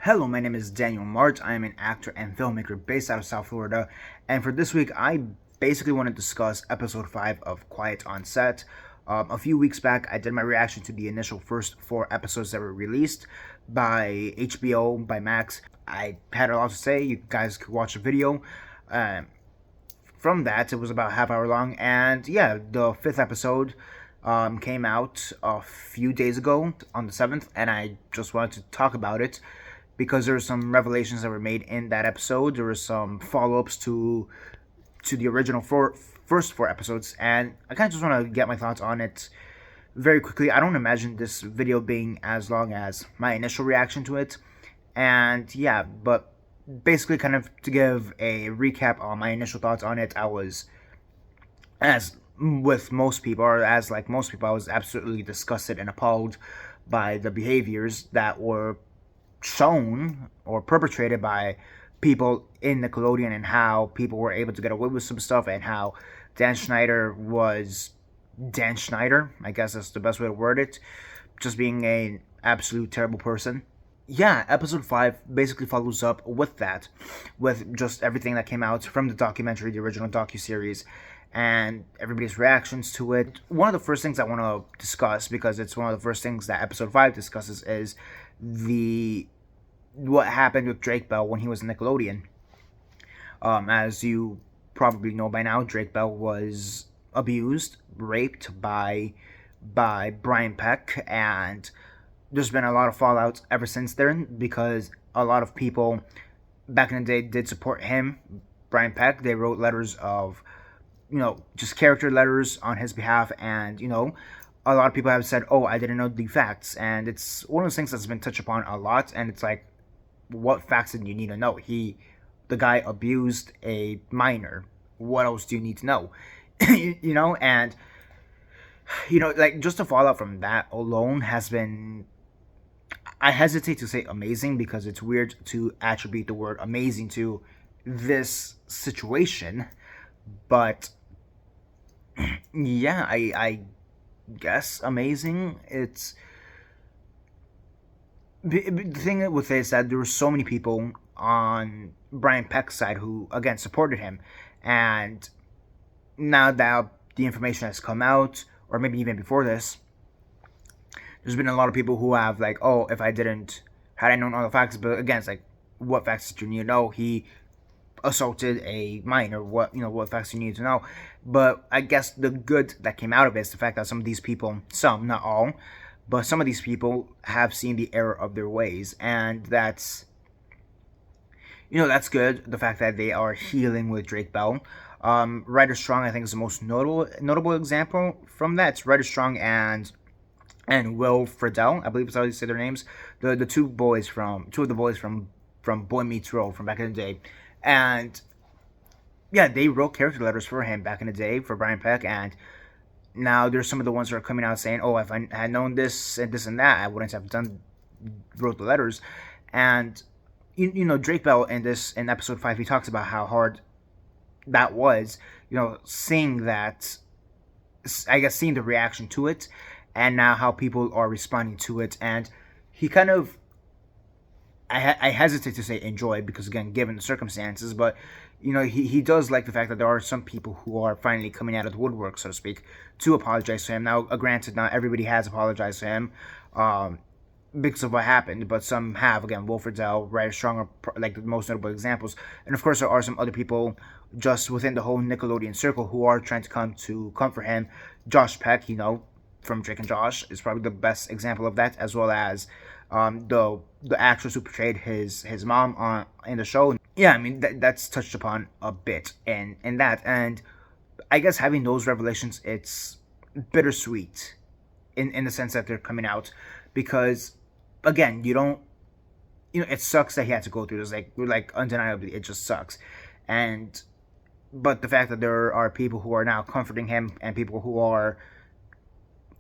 Hello, my name is Daniel Mart. I am an actor and filmmaker based out of South Florida, and for this week, I basically want to discuss episode 5 of Quiet on Set. A few weeks back, I did my reaction to the initial first 4 episodes that were released by HBO, by Max. I had a lot to say. You guys could watch the video. Uh, from that, it was about a half hour long, and yeah, the 5th episode came out a few days ago on the 7th, and I just wanted to talk about it because there were some revelations that were made in that episode. There were some follow-ups to the original first 4 episodes, and I kind of just want to get my thoughts on it very quickly. I don't imagine this video being as long as my initial reaction to it, and yeah, but basically, kind of to give a recap on my initial thoughts on it, I was, as with most people, or as like most people, I was absolutely disgusted and appalled by the behaviors that were shown or perpetrated by people in Nickelodeon, and how people were able to get away with some stuff, and how Dan Schneider was Dan Schneider, I guess that's the best way to word it, just being an absolute terrible person. Yeah, episode 5 basically follows up with that, with just everything that came out from the documentary, the original docuseries, and everybody's reactions to it. One of the first things I want to discuss, because it's one of the first things that episode 5 discusses, is what happened with Drake Bell when he was in Nickelodeon. As you probably know by now, Drake Bell was abused, raped by Brian Peck, and there's been a lot of fallout ever since then, because a lot of people back in the day did support him, Brian Peck. They wrote letters of, just character letters on his behalf, and, a lot of people have said, oh, I didn't know the facts, and it's one of those things that's been touched upon a lot, and it's like, what facts did you need to know? The guy abused a minor. What else do you need to know? And, like, just the fallout from that alone has been, I hesitate to say amazing, because it's weird to attribute the word amazing to this situation, but yeah, I guess amazing. It's the thing with it is that there were so many people on Brian Peck's side who, again, supported him, and now that the information has come out, or maybe even before this, there's been a lot of people who have, like, oh, if I didn't, had I known all the facts, but again, it's like, what facts did you need to know? He assaulted a minor. What facts you need to know? But I guess the good that came out of it is the fact that some of these people, some, not all, but some of these people have seen the error of their ways, and that's good. The fact that they are healing with Drake Bell. Ryder Strong, I think, is the most notable example from that. It's Ryder Strong and Will Friedle, I believe is how you say their names. The two of the boys from Boy Meets World from back in the day, and yeah, they wrote character letters for him back in the day for Brian Peck, and now there's some of the ones that are coming out saying, oh, if I had known this and this and that, I wouldn't have wrote the letters. And Drake Bell in episode 5, he talks about how hard that was, seeing that, I guess, seeing the reaction to it, and now how people are responding to it. And he kind of, I hesitate to say enjoy, because again, given the circumstances, but he does like the fact that there are some people who are finally coming out of the woodwork, so to speak, to apologize to him. Now, granted, not everybody has apologized to him because of what happened, but some have. Again, Wilfred Dell, Ryder Strong are like the most notable examples, and of course there are some other people just within the whole Nickelodeon circle who are trying to come to comfort him. Josh Peck, from Drake and Josh, is probably the best example of that, as well as the actress who portrayed his mom in the show. Yeah, I mean, that's touched upon a bit in that, and I guess having those revelations, it's bittersweet in the sense that they're coming out, because again, it sucks that he had to go through this, like undeniably, it just sucks. But the fact that there are people who are now comforting him, and people who are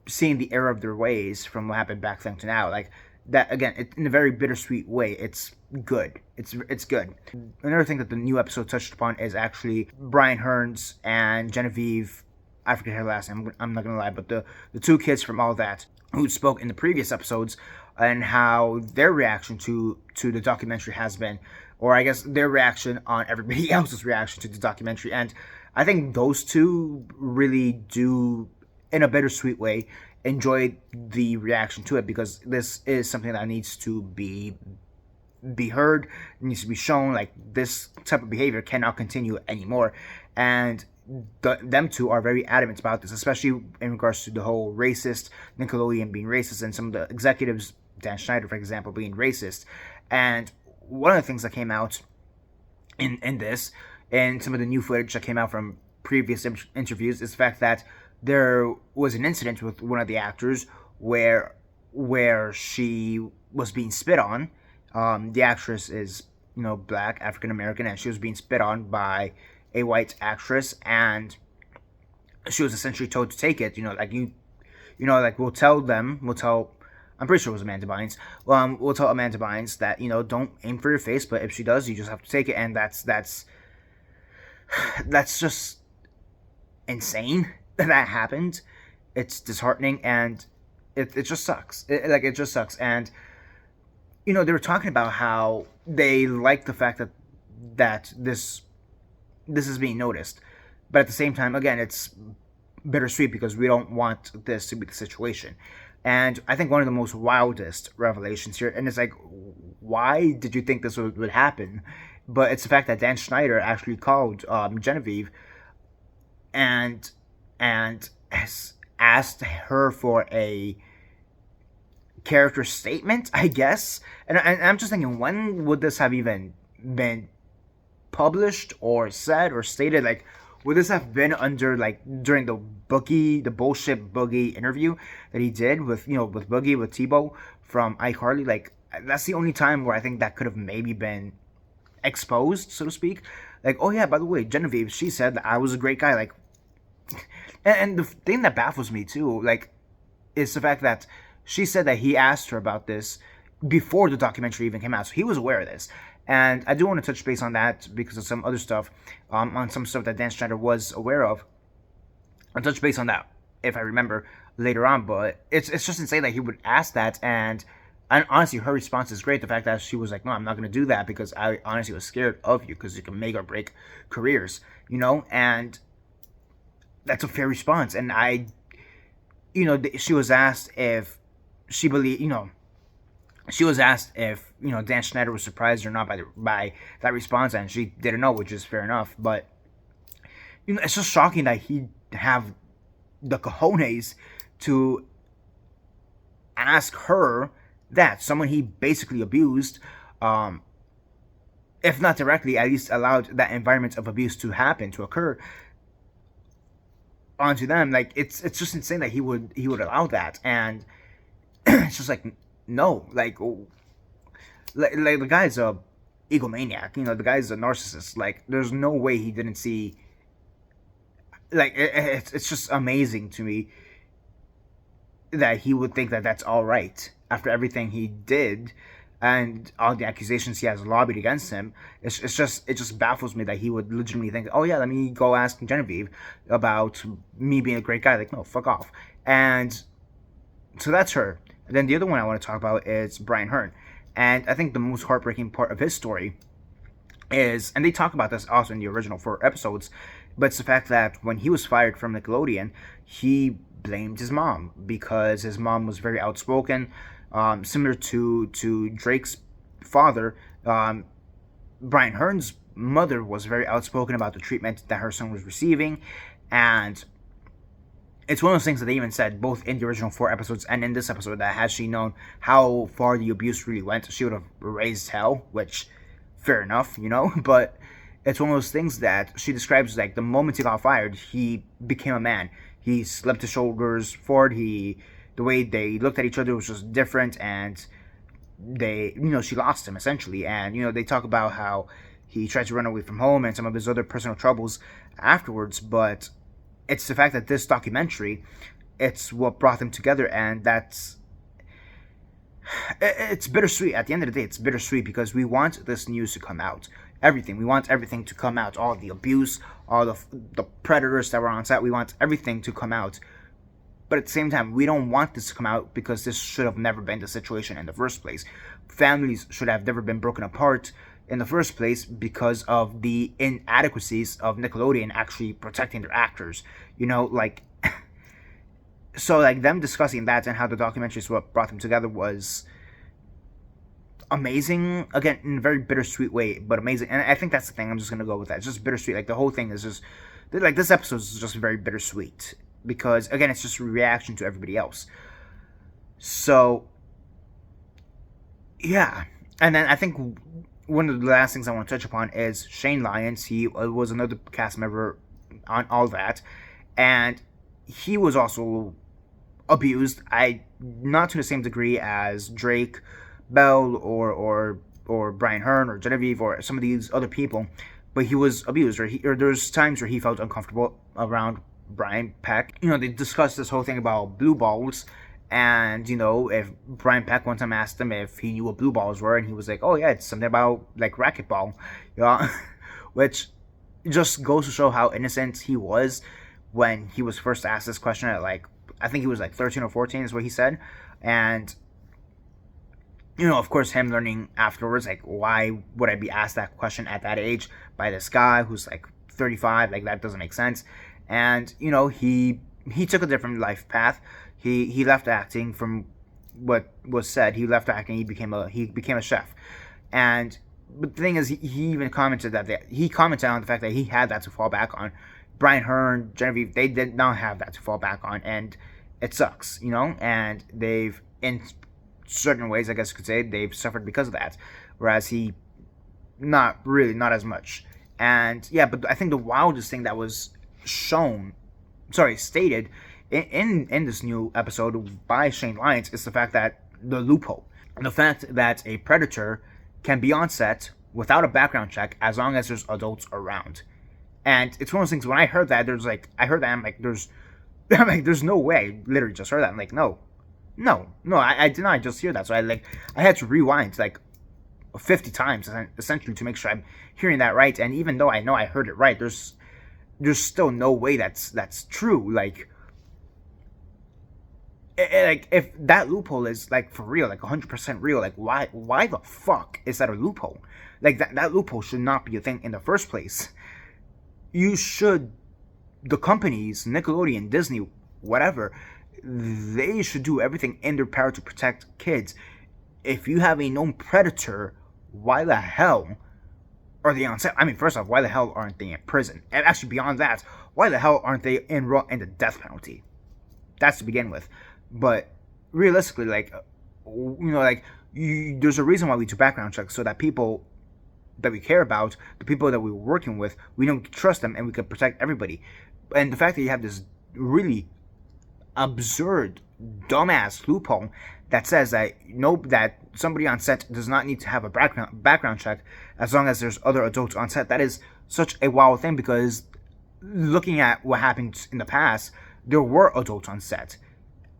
seeing the error of their ways from what happened back then to now, like that, again, in a very bittersweet way, it's good. It's good. Another thing that the new episode touched upon is actually Brian Hearns and Genevieve, I forget her last name. I'm not gonna lie, but the two kids from all that who spoke in the previous episodes, and how their reaction to the documentary has been, or I guess their reaction on everybody else's reaction to the documentary. And I think those two really do, in a bittersweet way, enjoy the reaction to it, because this is something that needs to be heard, needs to be shown. Like, this type of behavior cannot continue anymore, and them two are very adamant about this, especially in regards to the whole racist, Nickelodeon being racist, and some of the executives, Dan Schneider, for example, being racist. And one of the things that came out in this, and some of the new footage that came out from previous interviews, is the fact that there was an incident with one of the actors where she was being spit on. The actress is, black, African American, and she was being spit on by a white actress, and she was essentially told to take it. Like, we'll tell. I'm pretty sure it was Amanda Bynes. We'll tell Amanda Bynes that, don't aim for your face, but if she does, you just have to take it, and that's just insane that happened. It's disheartening, and it just sucks. It just sucks. And they were talking about how they like the fact that this is being noticed, but at the same time, again, it's bittersweet because we don't want this to be the situation. And I think one of the most wildest revelations here, and it's like, why did you think this would happen? But it's the fact that Dan Schneider actually called Genevieve and has asked her for a character statement, I guess. And I'm just thinking, when would this have even been published or said or stated? Like, would this have been under, like, during the bullshit Boogie interview that he did with Boogie, with Tebow from iCarly? Like, that's the only time where I think that could have maybe been exposed, so to speak. Like, oh yeah, by the way, Genevieve, she said that I was a great guy. Like, and the thing that baffles me too, like, is the fact that she said that he asked her about this before the documentary even came out, so he was aware of this. And I do want to touch base on that because of some other stuff, on some stuff that Dan Schneider was aware of. I'll touch base on that if I remember later on. But it's just insane that he would ask that, and honestly, her response is great. The fact that she was like, "No, I'm not going to do that because I honestly was scared of you because you can make or break careers," and that's a fair response. And she was asked if she believed, she was asked if Dan Schneider was surprised or not by that response, and she didn't know, which is fair enough. But it's just shocking that he have the cojones to ask her that, someone he basically abused, if not directly, at least allowed that environment of abuse to occur onto them. Like, it's just insane that he would allow that. And it's just like, no, like the guy's a egomaniac. The guy's a narcissist. Like, there's no way he didn't see. Like, it's just amazing to me that he would think that that's all right after everything he did and all the accusations he has lobbied against him. It just baffles me that he would legitimately think, oh yeah, let me go ask Genevieve about me being a great guy. Like, no, fuck off. And so that's her. And then the other one I want to talk about is Brian Hearn. And I think the most heartbreaking part of his story is, and they talk about this also in the original 4 episodes, but it's the fact that when he was fired from Nickelodeon, he blamed his mom because his mom was very outspoken, similar to Drake's father. Brian Hearn's mother was very outspoken about the treatment that her son was receiving, and it's one of those things that they even said, both in the original 4 episodes and in this episode, that had she known how far the abuse really went, she would have raised hell, which, fair enough, but it's one of those things that she describes like the moment he got fired, he became a man. He slept his shoulders forward, the way they looked at each other was just different, and she lost him, essentially. And, they talk about how he tried to run away from home and some of his other personal troubles afterwards, but it's the fact that this documentary, it's what brought them together, and it's bittersweet. At the end of the day, it's bittersweet because we want this news to come out. everything. We want everything to come out. All the abuse, all the predators that were on set. We want everything to come out. But at the same time, we don't want this to come out because this should have never been the situation in the first place. Families should have never been broken apart in the first place because of the inadequacies of Nickelodeon actually protecting their actors. You know, like, so like them discussing that and how the documentary is what brought them together was amazing. Again, in a very bittersweet way, but amazing. And I think that's the thing. I'm just gonna go with that. It's just bittersweet. Like the whole thing is just like this episode is just very bittersweet because again, it's just a reaction to everybody else. So yeah, and then I think one of the last things I want to touch upon is Shane Lyons. He was another cast member on all that, and he was also abused. Not to the same degree as Drake Bell or Brian Hearn or Genevieve or some of these other people, but he was abused, or there's times where he felt uncomfortable around Brian Peck. You know, they discussed this whole thing about blue balls. And, you know, if Brian Peck one time asked him if he knew what blue balls were, and he was like, oh, yeah, it's something about, like, racquetball. You know? Which just goes to show how innocent he was when he was first asked this question at, like, I think he was, like, 13 or 14 is what he said. And, you know, of course, him learning afterwards, like, why would I be asked that question at that age by this guy who's, like, 35? Like, that doesn't make sense. And, you know, he took a different life path. He left acting from what was said. He left acting. He became a chef, but the thing is, he even commented he commented on the fact that he had that to fall back on. Brian Hearn, Genevieve, they did not have that to fall back on, and it sucks, you know. And they've, in certain ways, I guess you could say, they've suffered because of that, whereas he, not as much. And yeah, but I think the wildest thing that was stated in this new episode by Shane Lyons is the fact that the loophole. The fact that a predator can be on set without a background check as long as there's adults around. And it's one of those things, when I heard that, I'm like, there's no way. I literally just heard that. I'm like, no, I did not just hear that. So I had to rewind like 50 times essentially to make sure I'm hearing that right. And even though I know I heard it right, there's still no way that's true. Like if that loophole is like for real, like 100% real, like why the fuck is that a loophole? Like that loophole should not be a thing in the first place. The companies, Nickelodeon, Disney, whatever, they should do everything in their power to protect kids. If you have a known predator, why the hell are they on set? I mean, first off, why the hell aren't they in prison? And actually, beyond that, why the hell aren't they in the death penalty? That's to begin with. But realistically, like, you know, like, there's a reason why we do background checks, so that people that we care about, the people that we're working with, we don't trust them and we can protect everybody. And the fact that you have this really absurd, dumbass loophole that says that that somebody on set does not need to have a background check as long as there's other adults on set, that is such a wild thing, because looking at what happened in the past, there were adults on set.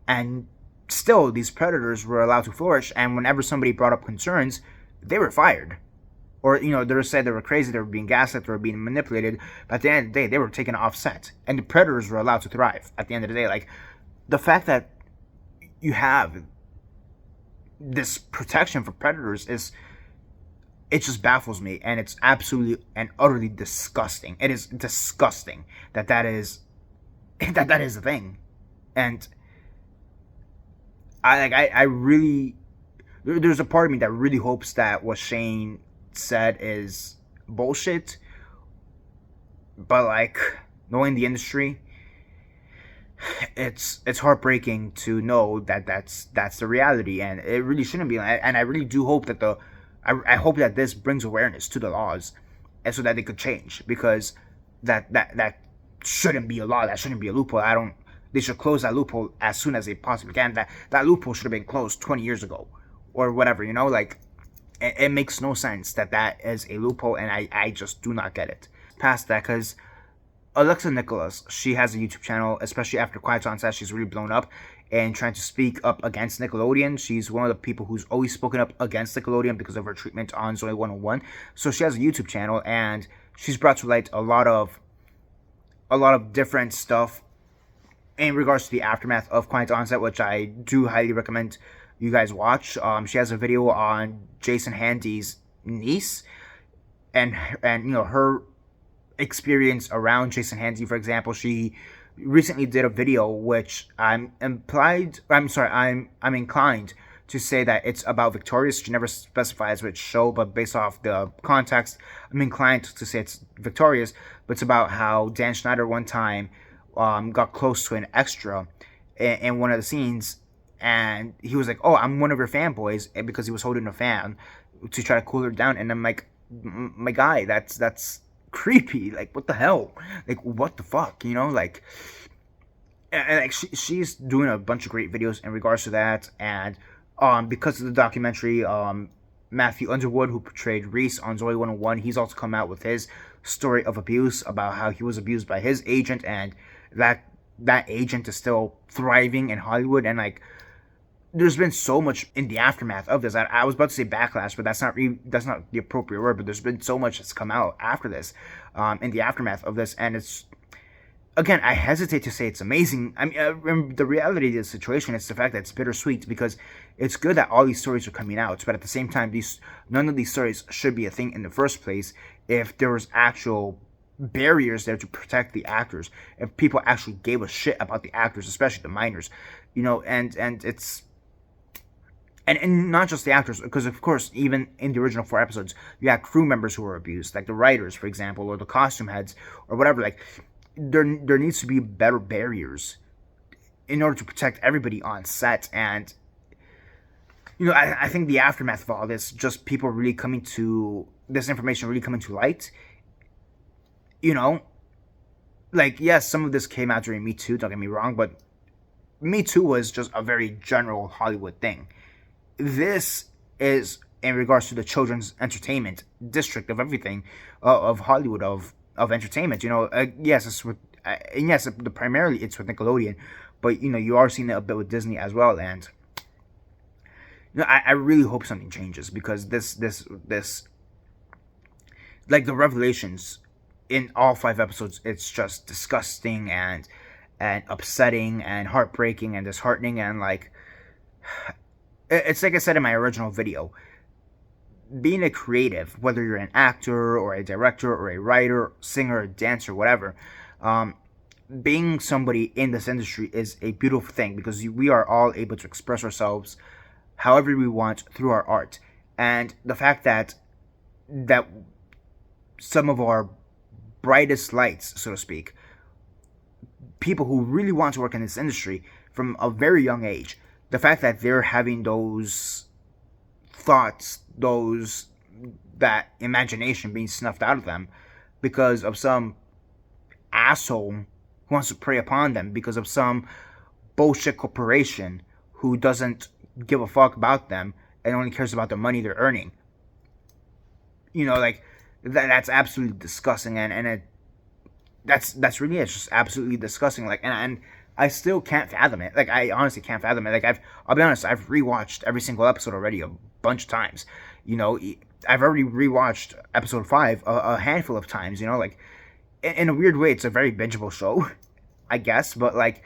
And still, these predators were allowed to flourish, and whenever somebody brought up concerns, they were fired. Or, you know, they were said they were crazy, they were being gaslit, they were being manipulated, but at the end of the day, they were taken off set. And the predators were allowed to thrive at the end of the day. Like, the fact that you have this protection for predators it just baffles me, and it's absolutely and utterly disgusting. It is disgusting that is a thing. And I really, there's a part of me that really hopes that what Shane said is bullshit, but like, knowing the industry, it's heartbreaking to know that that's the reality, and it really shouldn't be. And I really do hope that I hope that this brings awareness to the laws, and so that they could change, because that shouldn't be a law. That shouldn't be a loophole. They should close that loophole as soon as they possibly can. That loophole should have been closed 20 years ago, or whatever. You know, like, it makes no sense that is a loophole, and I just do not get it. Past that, because Alexa Nicholas, she has a YouTube channel, especially after Quiet on Set. She's really blown up and trying to speak up against Nickelodeon. She's one of the people who's always spoken up against Nickelodeon because of her treatment on Zoe 101. So she has a YouTube channel, and she's brought to light a lot of different stuff in regards to the aftermath of Quiet Onset, which I do highly recommend you guys watch. She has a video on Jason Handy's niece, and you know, her experience around Jason Handy. For example, she recently did a video which I'm inclined to say that it's about Victorious. She never specifies which show, but based off the context, I'm inclined to say it's Victorious. But it's about how Dan Schneider one time got close to an extra in one of the scenes, and he was like, "Oh, I'm one of your fanboys," because he was holding a fan to try to cool her down. And I'm like, "My guy, that's creepy. Like, what the hell? Like, what the fuck? You know, like." And like she's doing a bunch of great videos in regards to that, and because of the documentary, Matthew Underwood, who portrayed Reese on Zoe 101, he's also come out with his story of abuse, about how he was abused by his agent, and that agent is still thriving in Hollywood. And like, there's been so much in the aftermath of this. I was about to say backlash, but that's not the appropriate word. But there's been so much that's come out after this, in the aftermath of this, and it's. Again, I hesitate to say it's amazing. I mean, the reality of the situation is the fact that it's bittersweet, because it's good that all these stories are coming out, but at the same time, none of these stories should be a thing in the first place if there was actual barriers there to protect the actors, if people actually gave a shit about the actors, especially the minors, you know, and it's. And not just the actors, because of course, even in the original 4 episodes, you had crew members who were abused, like the writers, for example, or the costume heads, or whatever. Like, there needs to be better barriers in order to protect everybody on set. And you know, I think the aftermath of all this, just people really coming to this information, really coming to light. You know, like, yes, some of this came out during Me Too, don't get me wrong, but Me Too was just a very general Hollywood thing. This is in regards to the children's entertainment district of everything, of Hollywood, of entertainment. You know, yes, it's with, and yes, primarily it's with Nickelodeon, but you know, you are seeing it a bit with Disney as well. And you know, I really hope something changes, because this like the revelations in all 5 episodes, it's just disgusting and upsetting and heartbreaking and disheartening. And like, it's like I said in my original video, being a creative, whether you're an actor or a director or a writer, singer, dancer, whatever, being somebody in this industry is a beautiful thing, because we are all able to express ourselves however we want through our art. And the fact that some of our brightest lights, so to speak, people who really want to work in this industry from a very young age, the fact that they're having those thoughts, that imagination being snuffed out of them because of some asshole who wants to prey upon them, because of some bullshit corporation who doesn't give a fuck about them and only cares about the money they're earning. You know, like, that's absolutely disgusting, and that's really, it's just absolutely disgusting. Like, and I still can't fathom it. Like, I honestly can't fathom it. Like, I'll be honest, I've rewatched every single episode already a bunch of times. You know, I've already rewatched episode 5 a handful of times. You know, like, in a weird way, it's a very bingeable show, I guess. But like,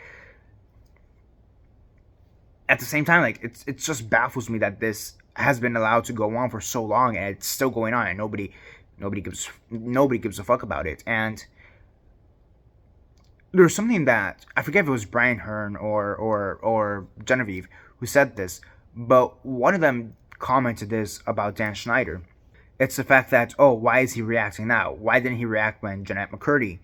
at the same time, like, it just baffles me that this has been allowed to go on for so long, and it's still going on, and nobody gives a fuck about it. And there's something that, I forget if it was Brian Hearn or Genevieve who said this, but one of them commented this about Dan Schneider. It's the fact that, oh, why is he reacting now? Why didn't he react when Jeanette McCurdy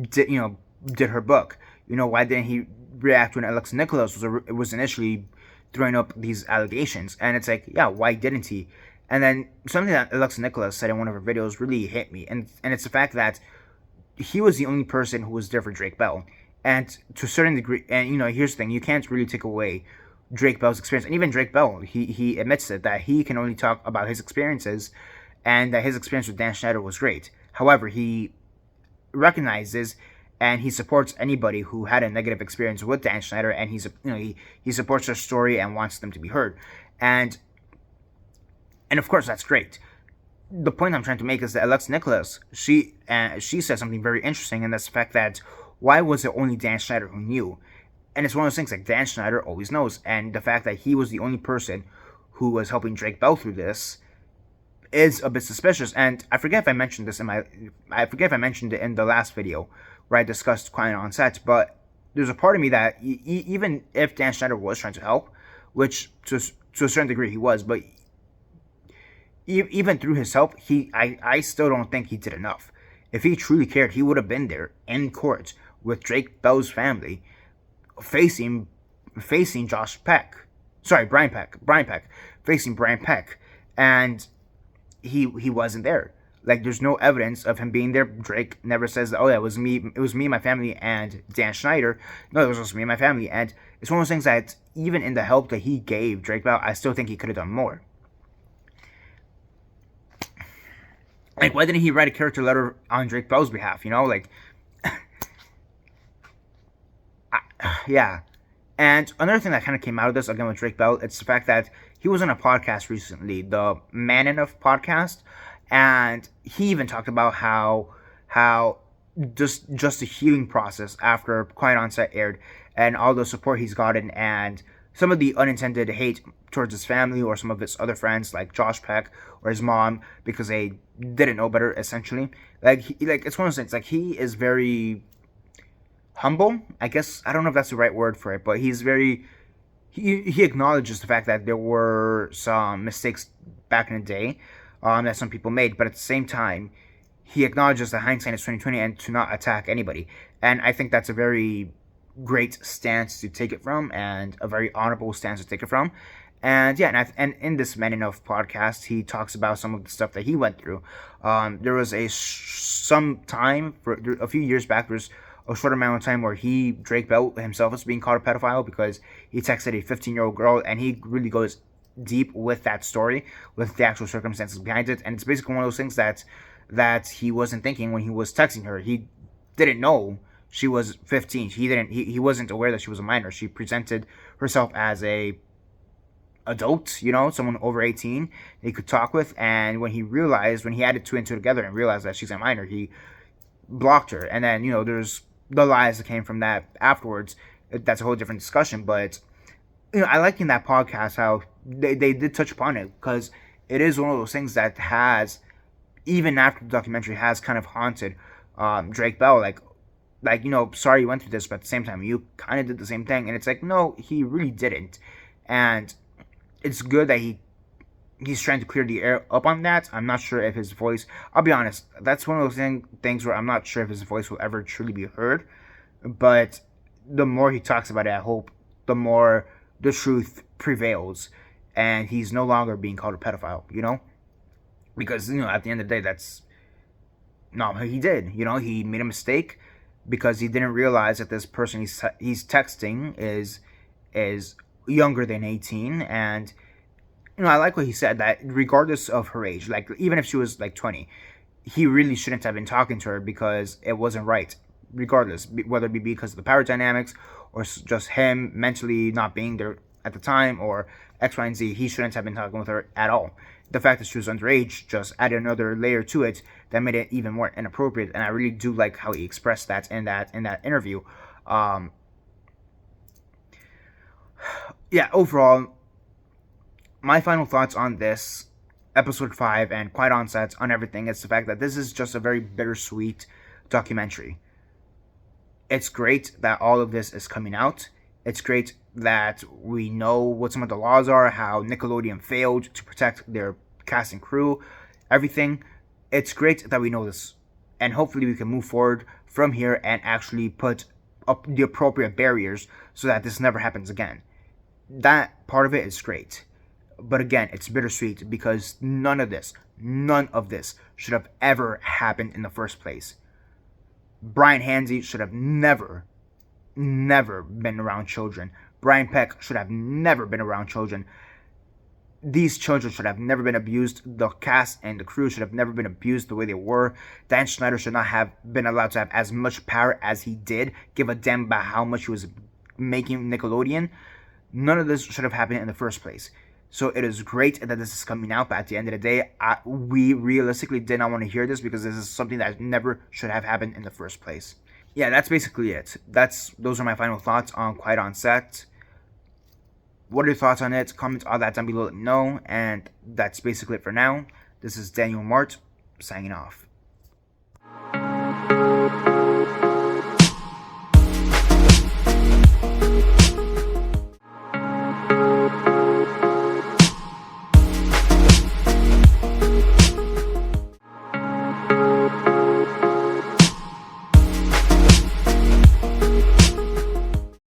did her book? You know, why didn't he react when Alexa Nicholas was initially throwing up these allegations? And it's like, yeah, why didn't he? And then something that Alexa Nicholas said in one of her videos really hit me, and it's the fact that he was the only person who was there for Drake Bell. And to a certain degree, and you know, here's the thing, you can't really take away Drake Bell's experience. And even Drake Bell, he admits it, that he can only talk about his experiences, and that his experience with Dan Schneider was great. However, he recognizes and he supports anybody who had a negative experience with Dan Schneider, and he supports their story and wants them to be heard, and of course that's great. The point I'm trying to make is that Alexa Nicholas, she said something very interesting, and that's the fact that why was it only Dan Schneider who knew? And it's one of those things like Dan Schneider always knows, and the fact that he was the only person who was helping Drake Bell through this is a bit suspicious. And I forget if I mentioned it in the last video where I discussed Quiet on Set, but there's a part of me that even if Dan Schneider was trying to help, which to a certain degree he was, but even through his help, I still don't think he did enough. If he truly cared, he would have been there in court with Drake Bell's family, facing Josh Peck. Sorry, Brian Peck, facing Brian Peck, and he wasn't there. Like, there's no evidence of him being there. Drake never says, "Oh, yeah, it was me, my family, and Dan Schneider." No, it was just me and my family. And it's one of those things that even in the help that he gave Drake Bell, I still think he could have done more. Like, why didn't he write a character letter on Drake Bell's behalf? Like, yeah. And another thing that kind of came out of this, again, with Drake Bell, it's the fact that he was on a podcast recently, the Man Enough podcast, and he even talked about how just the healing process after Quiet on Set aired, and all the support he's gotten, and some of the unintended hate towards his family or some of his other friends like Josh Peck or his mom because they didn't know better, essentially. Like it's one of those things. Like, he is very humble, I guess. I don't know if that's the right word for it, but he's very he acknowledges the fact that there were some mistakes back in the day that some people made, but at the same time he acknowledges that hindsight is 2020 and to not attack anybody. And I think that's a very great stance to take it from, and a very honorable stance to take it from. And yeah, and in this Man Enough podcast, he talks about some of the stuff that he went through. There was some time for a few years back. There's a short amount of time where Drake Bell himself was being called a pedophile because he texted a 15-year-old girl, and he really goes deep with that story, with the actual circumstances behind it. And it's basically one of those things that he wasn't thinking when he was texting her. He didn't know she was 15. He wasn't aware that she was a minor. She presented herself as a adult, someone over 18 he could talk with, and when he added two and two together and realized that she's a minor, he blocked her. And then, there's the lies that came from that afterwards. That's a whole different discussion, but I like in that podcast how they did touch upon it, because it is one of those things that has, even after the documentary, has kind of haunted Drake Bell, like sorry you went through this, but at the same time you kind of did the same thing. And it's like, no, he really didn't. And it's good that he's trying to clear the air up on that. I'm not sure if his voice, I'll be honest, that's one of those things where I'm not sure if his voice will ever truly be heard. But the more he talks about it, I hope the more the truth prevails and he's no longer being called a pedophile, because at the end of the day, that's not what he did. He made a mistake because he didn't realize that this person he's texting is younger than 18. And I like what he said, that regardless of her age, like even if she was like 20, he really shouldn't have been talking to her because it wasn't right, regardless, whether it be because of the power dynamics or just him mentally not being there at the time or X, Y, and Z. He shouldn't have been talking with her at all. The fact that she was underage just added another layer to it that made it even more inappropriate. And I really do like how he expressed that in that interview. Yeah, overall, my final thoughts on this episode 5 and Quiet on Set on everything is the fact that this is just a very bittersweet documentary. It's great that all of this is coming out. It's great that we know what some of the laws are, how Nickelodeon failed to protect their cast and crew, everything. It's great that we know this, and hopefully we can move forward from here and actually put up the appropriate barriers so that this never happens again. That part of it is great. But again, it's bittersweet because none of this should have ever happened in the first place. Brian Hansey should have never been around children. Brian Peck should have never been around children. these children should have never been abused. The cast and the crew should have never been abused the way they were. Dan Schneider should not have been allowed to have as much power as he did. Give a damn about how much he was making Nickelodeon. None of this should have happened in the first place. So it is great that this is coming out, but at the end of the day, we realistically did not want to hear this because this is something that never should have happened in the first place. Yeah, that's basically it. Those are my final thoughts on Quiet on Set. What are your thoughts on it? Comment all that down below, let me know. And that's basically it for now. This is Daniel Mart, signing off.